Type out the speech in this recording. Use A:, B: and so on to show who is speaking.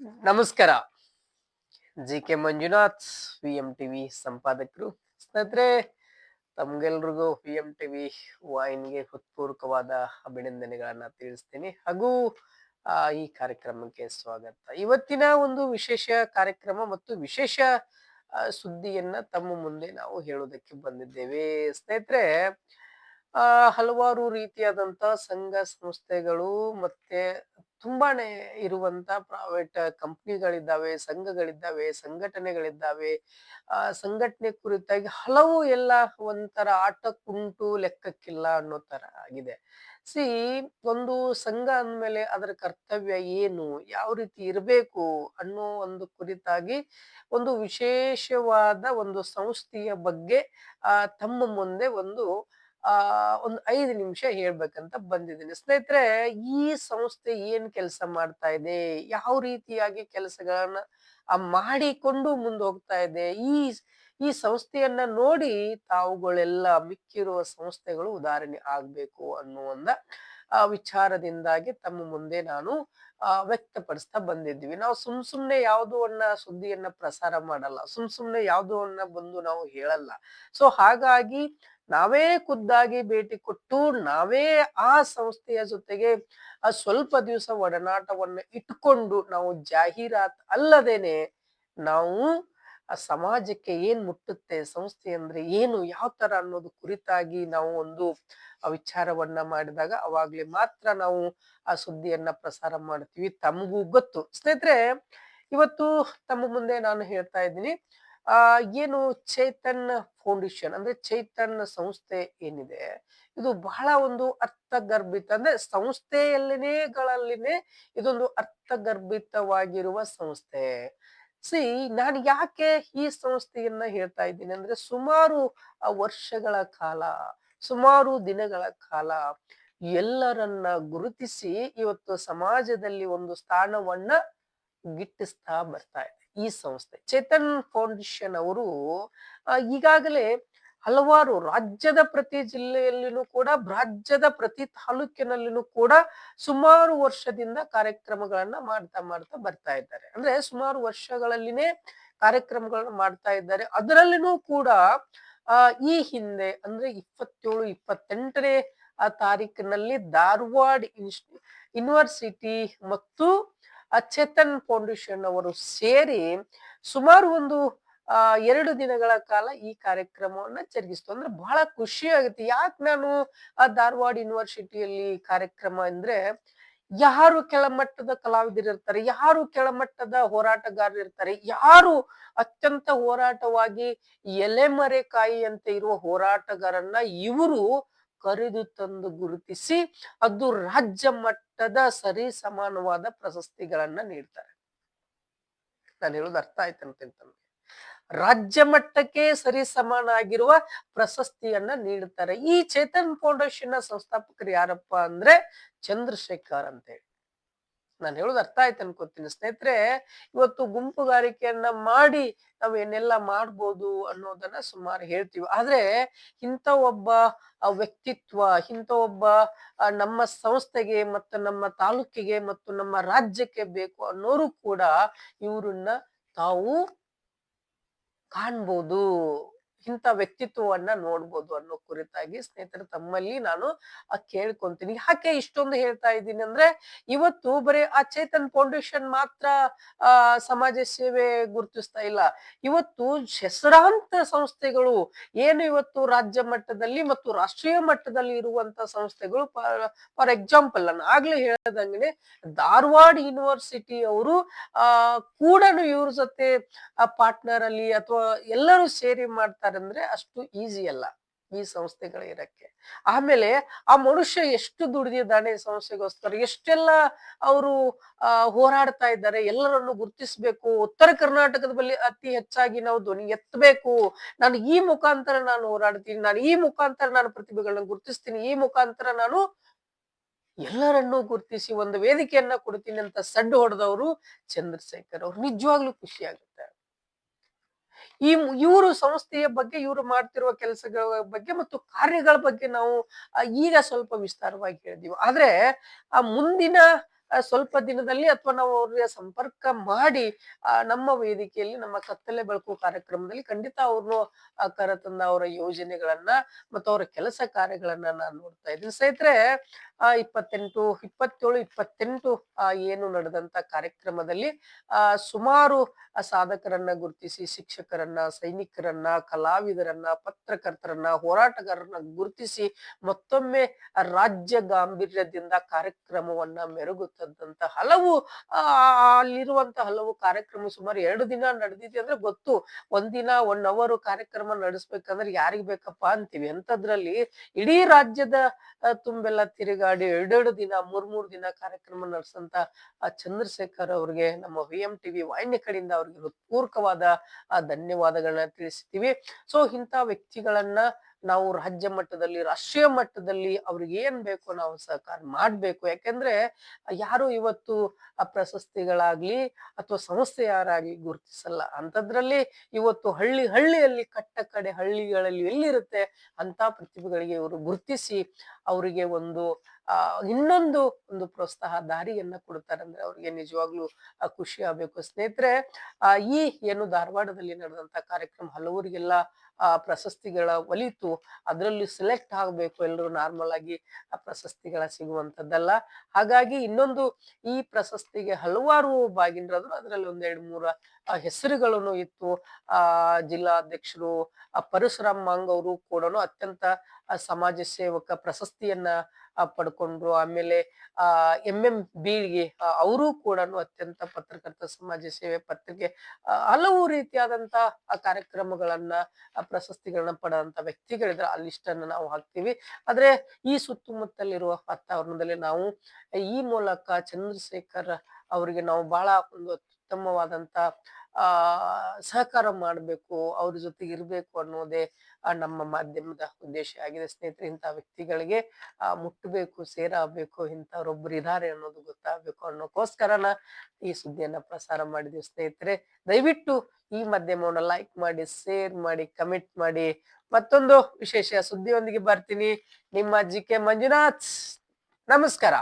A: ನಮಸ್ಕಾರ. ಜಿ.ಕೆ. ಮಂಜುನಾಥ್, ವಿ.ಎಂ.ಟಿವಿ ಸಂಪಾದಕರು. ಸ್ನೇಹಿತರೆ, ತಮ್ಗೆಲ್ರಿಗೂ ವಿ.ಎಂ.ಟಿವಿ ವಾಹಿನಿಗೆ ಹೃತ್ಪೂರ್ವಕವಾದ ಅಭಿನಂದನೆಗಳನ್ನ ತಿಳಿಸ್ತೀನಿ. ಹಾಗೂ ಈ ಕಾರ್ಯಕ್ರಮಕ್ಕೆ ಸ್ವಾಗತ. ಇವತ್ತಿನ ಒಂದು ವಿಶೇಷ ಕಾರ್ಯಕ್ರಮ ಮತ್ತು ವಿಶೇಷ ಸುದ್ದಿಯನ್ನ ತಮ್ಮ ಮುಂದೆ ನಾವು ಹೇಳೋದಕ್ಕೆ ಬಂದಿದ್ದೇವೆ. ಸ್ನೇಹಿತರೆ, ಹಲವಾರು ರೀತಿಯಾದಂತ ಸಂಘ ಸಂಸ್ಥೆಗಳು ಮತ್ತೆ ತುಂಬಾನೇ ಇರುವಂತ ಪ್ರೈವೇಟ್ ಕಂಪ್ನಿಗಳಿದ್ದಾವೆ, ಸಂಘಗಳಿದ್ದಾವೆ, ಸಂಘಟನೆಗಳಿದ್ದಾವೆ. ಸಂಘಟನೆ ಕುರಿತಾಗಿ ಹಲವು ಎಲ್ಲ ಒಂಥರ ಆಟಕ್ಕುಂಟು ಲೆಕ್ಕಕ್ಕಿಲ್ಲ ಅನ್ನೋ ತರ ಆಗಿದೆ. ಸಿ ಒಂದು ಸಂಘ ಅಂದ್ಮೇಲೆ ಅದರ ಕರ್ತವ್ಯ ಏನು, ಯಾವ ರೀತಿ ಇರಬೇಕು ಅನ್ನೋ ಒಂದು ಕುರಿತಾಗಿ ಒಂದು ವಿಶೇಷವಾದ ಒಂದು ಸಂಸ್ಥೆಯ ಬಗ್ಗೆ ತಮ್ಮ ಮುಂದೆ ಒಂದು 5 ನಿಮಿಷ ಹೇಳ್ಬೇಕಂತ ಬಂದಿದ್ದೀನಿ. ಸ್ನೇಹಿತರೆ, ಈ ಸಂಸ್ಥೆ ಏನ್ ಕೆಲಸ ಮಾಡ್ತಾ ಇದೆ, ಯಾವ ರೀತಿಯಾಗಿ ಕೆಲಸಗಳನ್ನ ಮಾಡಿಕೊಂಡು ಮುಂದೆ ಹೋಗ್ತಾ ಇದೆ, ಈ ಸಂಸ್ಥೆಯನ್ನ ನೋಡಿ ತಾವುಗಳೆಲ್ಲ ಮಿಕ್ಕಿರುವ ಸಂಸ್ಥೆಗಳು ಉದಾಹರಣೆ ಆಗ್ಬೇಕು ಅನ್ನೋ ವಿಚಾರದಿಂದಾಗಿ ತಮ್ಮ ಮುಂದೆ ನಾನು ವ್ಯಕ್ತಪಡಿಸ್ತಾ ಬಂದಿದ್ವಿ. ನಾವು ಸುಮ್ನೆ ಯಾವುದೋನ್ನ ಸುದ್ದಿಯನ್ನ ಪ್ರಸಾರ ಮಾಡಲ್ಲ, ಸುಮ್ನೆ ಯಾವುದೋನ್ನ ಬಂದು ನಾವು ಹೇಳಲ್ಲ. ಸೊ ಹಾಗಾಗಿ ನಾವೇ ಖುದ್ದಾಗಿ ಭೇಟಿ ಕೊಟ್ಟು ನಾವೇ ಆ ಸಂಸ್ಥೆಯ ಜೊತೆಗೆ ಸ್ವಲ್ಪ ದಿವಸ ಒಡನಾಟವನ್ನ ಇಟ್ಕೊಂಡು ನಾವು ಜಾಹೀರಾತ್ ಅಲ್ಲದೇನೆ ನಾವು ಸಮಾಜಕ್ಕೆ ಏನ್ ಮುಟ್ಟುತ್ತೆ, ಸಂಸ್ಥೆ ಅಂದ್ರೆ ಏನು, ಯಾವ ತರ ಅನ್ನೋದು ಕುರಿತಾಗಿ ನಾವು ಒಂದು ವಿಚಾರವನ್ನ ಮಾಡಿದಾಗ ಅವಾಗ್ಲೇ ಮಾತ್ರ ನಾವು ಆ ಸುದ್ದಿಯನ್ನ ಪ್ರಸಾರ ಮಾಡ್ತೀವಿ. ತಮಗೂ ಗೊತ್ತು ಸ್ನೇಹಿತರೆ, ಇವತ್ತು ತಮ್ಮ ಮುಂದೆ ನಾನು ಹೇಳ್ತಾ ಇದ್ದೀನಿ, ಏನು ಚೈತನ್ ಫೌಂಡೇಶನ್ ಅಂದ್ರೆ ಚೈತನ್ ಸಂಸ್ಥೆ ಏನಿದೆ, ಇದು ಬಹಳ ಒಂದು ಅರ್ಥಗರ್ಭಿತ ಅಂದ್ರೆ ಸಂಸ್ಥೆಯಲ್ಲಿನೇ ಇದೊಂದು ಅರ್ಥಗರ್ಭಿತವಾಗಿರುವ ಸಂಸ್ಥೆ. ಸಿ ನಾನು ಯಾಕೆ ಈ ಸಂಸ್ಥೆಯನ್ನ ಹೇಳ್ತಾ ಇದ್ದೀನಿ ಅಂದ್ರೆ, ಸುಮಾರು ವರ್ಷಗಳ ಕಾಲ, ಸುಮಾರು ದಿನಗಳ ಕಾಲ ಎಲ್ಲರನ್ನ ಗುರುತಿಸಿ ಇವತ್ತು ಸಮಾಜದಲ್ಲಿ ಒಂದು ಸ್ಥಾನವನ್ನ ಗಿಟ್ಟಿಸ್ತಾ ಬರ್ತಾ ಇದೆ ಈ ಸಂಸ್ಥೆ. ಚೇತನ್ ಫೌಂಡೇಶನ್ ಅವರು ಈಗಾಗಲೇ ಹಲವಾರು ರಾಜ್ಯದ ಪ್ರತಿ ಜಿಲ್ಲೆಯಲ್ಲಿನೂ ಕೂಡ, ರಾಜ್ಯದ ಪ್ರತಿ ತಾಲೂಕಿನಲ್ಲಿನೂ ಕೂಡ ಸುಮಾರು ವರ್ಷದಿಂದ ಕಾರ್ಯಕ್ರಮಗಳನ್ನ ಮಾಡ್ತಾ ಮಾಡ್ತಾ ಬರ್ತಾ ಇದ್ದಾರೆ. ಅಂದ್ರೆ ಸುಮಾರು ವರ್ಷಗಳಲ್ಲಿನೇ ಕಾರ್ಯಕ್ರಮಗಳನ್ನ ಮಾಡ್ತಾ ಇದ್ದಾರೆ. ಅದರಲ್ಲಿನೂ ಕೂಡ ಈ ಹಿಂದೆ ಅಂದ್ರೆ 27, 28ನೇ ತಾರೀಕಿನಲ್ಲಿ ಧಾರವಾಡ ಯೂನಿವರ್ಸಿಟಿ ಮತ್ತು ಚೇತನ್ ಫೌಂಡೇಶನ್ ಅವರು ಸೇರಿ ಸುಮಾರು ಒಂದು 2 ದಿನಗಳ ಕಾಲ ಈ ಕಾರ್ಯಕ್ರಮವನ್ನ ಜರುಗಿಸ್ತು. ಅಂದ್ರೆ ಬಹಳ ಖುಷಿ ಆಗುತ್ತೆ. ಯಾಕೆ ನಾನು ಧಾರವಾಡ ಯೂನಿವರ್ಸಿಟಿಯಲ್ಲಿ ಕಾರ್ಯಕ್ರಮ ಅಂದ್ರೆ, ಯಾರು ಕೆಳಮಟ್ಟದ ಕಲಾವಿದರಿರ್ತಾರೆ, ಯಾರು ಕೆಳಮಟ್ಟದ ಹೋರಾಟಗಾರರು ಇರ್ತಾರೆ, ಯಾರು ಅತ್ಯಂತ ಹೋರಾಟವಾಗಿ ಎಲೆಮರೆಕಾಯಿಯಂತೆ ಇರುವ ಹೋರಾಟಗಾರನ್ನ ಇವರು ಕರೆದು ತಂದು ಗುರುತಿಸಿ ಅದು ರಾಜ್ಯ ಮಟ್ಟದ ಸರಿ ಸಮಾನವಾದ ಪ್ರಶಸ್ತಿಗಳನ್ನ ನೀಡ್ತಾರೆ. ನಾನು ಹೇಳೋದು ಅರ್ಥ ಆಯ್ತು ಅಂತ. ರಾಜ್ಯ ಮಟ್ಟಕ್ಕೆ ಸರಿ ಸಮಾನ ಆಗಿರುವ ಪ್ರಶಸ್ತಿಯನ್ನ ನೀಡುತ್ತಾರೆ. ಈ ಚೇತನ್ ಫೌಂಡೇಶನ್ ನ ಸಂಸ್ಥಾಪಕರು ಯಾರಪ್ಪ ಅಂದ್ರೆ ಚಂದ್ರಶೇಖರ್ ಅಂತ ಹೇಳಿ. ನಾನು ಹೇಳೋದು ಅರ್ಥ ಆಯ್ತು ಅನ್ಕೋತೀನಿ. ಸ್ನೇಹಿತರೆ, ಇವತ್ತು ಗುಂಪುಗಾರಿಕೆಯನ್ನ ಮಾಡಿ ನಾವ್ ಏನೆಲ್ಲ ಮಾಡ್ಬೋದು ಅನ್ನೋದನ್ನ ಸುಮಾರು ಹೇಳ್ತೀವಿ. ಆದ್ರೆ ಇಂಥ ಒಬ್ಬ ವ್ಯಕ್ತಿತ್ವ, ಇಂಥ ಒಬ್ಬ ನಮ್ಮ ಸಂಸ್ಥೆಗೆ ಮತ್ತು ನಮ್ಮ ತಾಲೂಕಿಗೆ ಮತ್ತು ನಮ್ಮ ರಾಜ್ಯಕ್ಕೆ ಬೇಕು ಅನ್ನೋರು ಕೂಡ ಇವ್ರನ್ನ ತಾವು ಕಾಣ್ಬೋದು, ಇಂಥ ವ್ಯಕ್ತಿತ್ವವನ್ನ ನೋಡ್ಬೋದು ಅನ್ನೋ ಕುರಿತಾಗಿ ಸ್ನೇಹಿತರೆ ತಮ್ಮಲ್ಲಿ ನಾನು ಕೇಳ್ಕೊಂತೀನಿ. ಯಾಕೆ ಇಷ್ಟೊಂದು ಹೇಳ್ತಾ ಇದ್ದೀನಿ ಅಂದ್ರೆ, ಇವತ್ತು ಬರೀ ಆ ಚೇತನ್ ಫೌಂಡೇಶನ್ ಮಾತ್ರ ಸಮಾಜ ಸೇವೆ ಗುರುತಿಸ್ತಾ ಇಲ್ಲ. ಇವತ್ತು ಹೆಸರಾಂತ ಸಂಸ್ಥೆಗಳು ಏನು ಇವತ್ತು ರಾಜ್ಯ ಮಟ್ಟದಲ್ಲಿ ಮತ್ತು ರಾಷ್ಟ್ರೀಯ ಮಟ್ಟದಲ್ಲಿ ಇರುವಂತ ಸಂಸ್ಥೆಗಳು, ಫಾರ್ ಎಕ್ಸಾಂಪಲ್ ನಾನು ಆಗ್ಲೇ ಹೇಳ್ದಂಗೆ ಧಾರವಾಡ ಯೂನಿವರ್ಸಿಟಿ ಅವರು ಕೂಡ ಇವ್ರ ಜೊತೆ ಪಾರ್ಟ್ನರ್ ಅಲ್ಲಿ ಅಥವಾ ಎಲ್ಲರೂ ಸೇರಿ ಮಾಡ್ತಾರಂದ್ರೆ ಅಷ್ಟು ಈಸಿ ಅಲ್ಲ ಈ ಸಂಸ್ಥೆಗಳು ಇರಕ್ಕೆ. ಆಮೇಲೆ ಆ ಮನುಷ್ಯ ಎಷ್ಟು ದುಡಿದಿದ್ದಾನೆ ಸಂಸ್ಥೆಗೋಸ್ಕರ, ಎಷ್ಟೆಲ್ಲ ಅವರು ಹೋರಾಡ್ತಾ ಇದ್ದಾರೆ, ಎಲ್ಲರನ್ನು ಗುರುತಿಸ್ಬೇಕು, ಉತ್ತರ ಕರ್ನಾಟಕದ ಬಳಿ ಅತಿ ಹೆಚ್ಚಾಗಿ ನಾವು ಧ್ವನಿ ಎತ್ತಬೇಕು, ನಾನು ಈ ಮುಖಾಂತರ ನಾನು ಹೋರಾಡ್ತೀನಿ, ನಾನು ಈ ಮುಖಾಂತರ ನಾನು ಪ್ರತಿಭೆಗಳನ್ನ ಗುರುತಿಸ್ತೀನಿ, ಈ ಮುಖಾಂತರ ನಾನು ಎಲ್ಲರನ್ನೂ ಗುರುತಿಸಿ ಒಂದು ವೇದಿಕೆಯನ್ನ ಕೊಡ್ತೀನಿ ಅಂತ ಸಡ್ಡು ಹೊಡೆದವರು ಚಂದ್ರಶೇಖರ್ ಅವ್ರು. ನಿಜವಾಗ್ಲೂ ಖುಷಿ ಆಗುತ್ತೆ. ಇವರು ಸಂಸ್ಥೆಯ ಬಗ್ಗೆ, ಇವರು ಮಾಡ್ತಿರುವ ಕೆಲಸಗಳ ಬಗ್ಗೆ ಮತ್ತು ಕಾರ್ಯಗಳ ಬಗ್ಗೆ ನಾವು ಈಗ ಸ್ವಲ್ಪ ವಿಸ್ತಾರವಾಗಿ ಹೇಳಿದೀವಿ. ಆದ್ರೆ ಮುಂದಿನ ಸ್ವಲ್ಪ ದಿನದಲ್ಲಿ ಅಥವಾ ನಾವು ಅವ್ರಿಗೆ ಸಂಪರ್ಕ ಮಾಡಿ ನಮ್ಮ ವೇದಿಕೆಯಲ್ಲಿ ನಮ್ಮ ಕತ್ತಲೆ ಬೆಳಕು ಕಾರ್ಯಕ್ರಮದಲ್ಲಿ ಖಂಡಿತ ಅವ್ರನ್ನು ಕರೆತಂದ ಅವರ ಯೋಜನೆಗಳನ್ನ ಮತ್ತು ಅವರ ಕೆಲಸ ಕಾರ್ಯಗಳನ್ನ ನಾನು ನೋಡ್ತಾ ಇದ್ದೀನಿ. ಸ್ನೇಹಿತರೆ 28, 27, 28 ಏನು ನಡೆದಂತ ಕಾರ್ಯಕ್ರಮದಲ್ಲಿ ಸುಮಾರು ಸಾಧಕರನ್ನ ಗುರುತಿಸಿ ಶಿಕ್ಷಕರನ್ನ, ಸೈನಿಕರನ್ನ, ಕಲಾವಿದರನ್ನ, ಪತ್ರಕರ್ತರನ್ನ, ಹೋರಾಟಗಾರರನ್ನ ಗುರುತಿಸಿ ಮತ್ತೊಮ್ಮೆ ರಾಜ್ಯ ಗಾಂಭೀರ್ಯದಿಂದ ಕಾರ್ಯಕ್ರಮವನ್ನ ಮೆರುಗುತ್ತದಂತ ಹಲವು ಅಲ್ಲಿರುವಂತ ಹಲವು ಕಾರ್ಯಕ್ರಮ ಸುಮಾರು 2 ದಿನ ನಡೆದಿದೆ ಅಂದ್ರೆ ಗೊತ್ತು. ಒಂದಿನ 1 ಅವರ್ ಕಾರ್ಯಕ್ರಮ ನಡೆಸ್ಬೇಕಂದ್ರೆ ಯಾರಿಗ್ ಬೇಕಪ್ಪ ಅಂತೀವಿ. ಅಂತದ್ರಲ್ಲಿ ಇಡೀ ರಾಜ್ಯದ ತುಂಬೆಲ್ಲ ತಿರುಗಾಡಿ 2 ದಿನ 3 ದಿನ ಕಾರ್ಯಕ್ರಮ ನಡೆಸಂತ ಚಂದ್ರಶೇಖರ್ ಅವ್ರಿಗೆ ನಮ್ಮ ವಿಎಂ ಟಿವಿ ವಾಹಿನಿ ಕಡೆಯಿಂದ ಅವ್ರಿಗೆ ಹೃತ್ಪೂರ್ವಕವಾದ ಧನ್ಯವಾದಗಳನ್ನ ತಿಳಿಸ್ತೀವಿ. ಸೊ ಇಂಥ ವ್ಯಕ್ತಿಗಳನ್ನ ನಾವು ರಾಜ್ಯ ಮಟ್ಟದಲ್ಲಿ, ರಾಷ್ಟ್ರೀಯ ಮಟ್ಟದಲ್ಲಿ ಅವ್ರಿಗೆ ಏನ್ ಬೇಕೋ ನಾವು ಸಹಕಾರ ಮಾಡ್ಬೇಕು. ಯಾಕೆಂದ್ರೆ ಯಾರು ಇವತ್ತು ಪ್ರಶಸ್ತಿಗಳಾಗ್ಲಿ ಅಥವಾ ಸಂಸ್ಥೆ ಯಾರಾಗ್ಲಿ ಗುರುತಿಸಲ್ಲ. ಅಂತದ್ರಲ್ಲಿ ಇವತ್ತು ಹಳ್ಳಿಯಲ್ಲಿ ಕಟ್ಟ ಕಡೆ ಹಳ್ಳಿಗಳಲ್ಲಿ ಎಲ್ಲಿರುತ್ತೆ ಅಂತ ಪ್ರತಿಭೆಗಳಿಗೆ ಇವರು ಗುರುತಿಸಿ ಅವರಿಗೆ ಒಂದು ಇನ್ನೊಂದು ಒಂದು ಪ್ರೋತ್ಸಾಹ ದಾರಿಯನ್ನ ಕೊಡ್ತಾರೆ ಅಂದ್ರೆ ಅವ್ರಿಗೆ ನಿಜವಾಗ್ಲೂ ಖುಷಿ ಆಗ್ಬೇಕು. ಸ್ನೇಹಿತರೆ ಈ ಏನು ಧಾರವಾಡದಲ್ಲಿ ನಡೆದಂತ ಕಾರ್ಯಕ್ರಮ ಹಲವರಿಗೆಲ್ಲ ಪ್ರಶಸ್ತಿಗಳ ಒಲಿತು ಅದರಲ್ಲಿ ಸೆಲೆಕ್ಟ್ ಆಗ್ಬೇಕು. ಎಲ್ರು ನಾರ್ಮಲ್ ಆಗಿ ಆ ಪ್ರಶಸ್ತಿಗಳ ಸಿಗುವಂತದ್ದಲ್ಲ. ಹಾಗಾಗಿ ಇನ್ನೊಂದು ಈ ಪ್ರಶಸ್ತಿಗೆ ಹಲವಾರು ಭಾಗಿನರಾದ್ರು. ಅದ್ರಲ್ಲಿ 1-2-3 ಹೆಸರುಗಳನ್ನು ಇತ್ತು. ಜಿಲ್ಲಾಧ್ಯಕ್ಷರು ಪರಶುರಾಮ್ ಮಾಂಗ್ ಅವರು ಕೂಡ ಅತ್ಯಂತ ಸಮಾಜ ಸೇವಕ ಪ್ರಶಸ್ತಿಯನ್ನ ಪಡ್ಕೊಂಡ್ರು. ಆಮೇಲೆ MMB ಅವರು ಕೂಡ ಅತ್ಯಂತ ಪತ್ರಕರ್ತ, ಸಮಾಜ ಸೇವೆ, ಪತ್ರಿಕೆ ಹಲವು ರೀತಿಯಾದಂತ ಕಾರ್ಯಕ್ರಮಗಳನ್ನ ಪ್ರಶಸ್ತಿಗಳನ್ನ ಪಡೆದಂತ ವ್ಯಕ್ತಿಗಳಿದ್ರೆ ಆ ಲಿಸ್ಟ್ ಅನ್ನ ನಾವು ಹಾಕ್ತಿವಿ. ಆದ್ರೆ ಈ ಸುತ್ತಮುತ್ತಲಿರುವ ವಾತಾವರಣದಲ್ಲಿ ನಾವು ಈ ಮೂಲಕ ಚಂದ್ರಶೇಖರ್ ಅವರಿಗೆ ನಾವು ಬಹಳ ಒಂದು ಉತ್ತಮವಾದಂತ ಸಹಕಾರ ಮಾಡ್ಬೇಕು, ಅವ್ರ ಜೊತೆಗೆ ಇರ್ಬೇಕು ಅನ್ನೋದೇ ನಮ್ಮ ಮಾಧ್ಯಮದ ಉದ್ದೇಶ ಆಗಿದೆ. ಸ್ನೇಹಿತರೆ ಇಂಥ ವ್ಯಕ್ತಿಗಳಿಗೆ ಮುಟ್ಟಬೇಕು, ಸೇರಾಗಬೇಕು, ಇಂಥವ್ರೊಬ್ರು ಇದಾರೆ ಅನ್ನೋದು ಗೊತ್ತಾಗ್ಬೇಕು ಅನ್ನೋಕೋಸ್ಕರನ ಈ ಸುದ್ದಿಯನ್ನ ಪ್ರಸಾರ ಮಾಡಿದ್ವಿ. ಸ್ನೇಹಿತರೆ ದಯವಿಟ್ಟು ಈ ಮಾಧ್ಯಮವನ್ನ ಲೈಕ್ ಮಾಡಿ, ಶೇರ್ ಮಾಡಿ, ಕಮೆಂಟ್ ಮಾಡಿ. ಮತ್ತೊಂದು ವಿಶೇಷ ಸುದ್ದಿಯೊಂದಿಗೆ ಬರ್ತೀನಿ. ನಿಮ್ಮ GK ಮಂಜುನಾಥ್. ನಮಸ್ಕಾರ.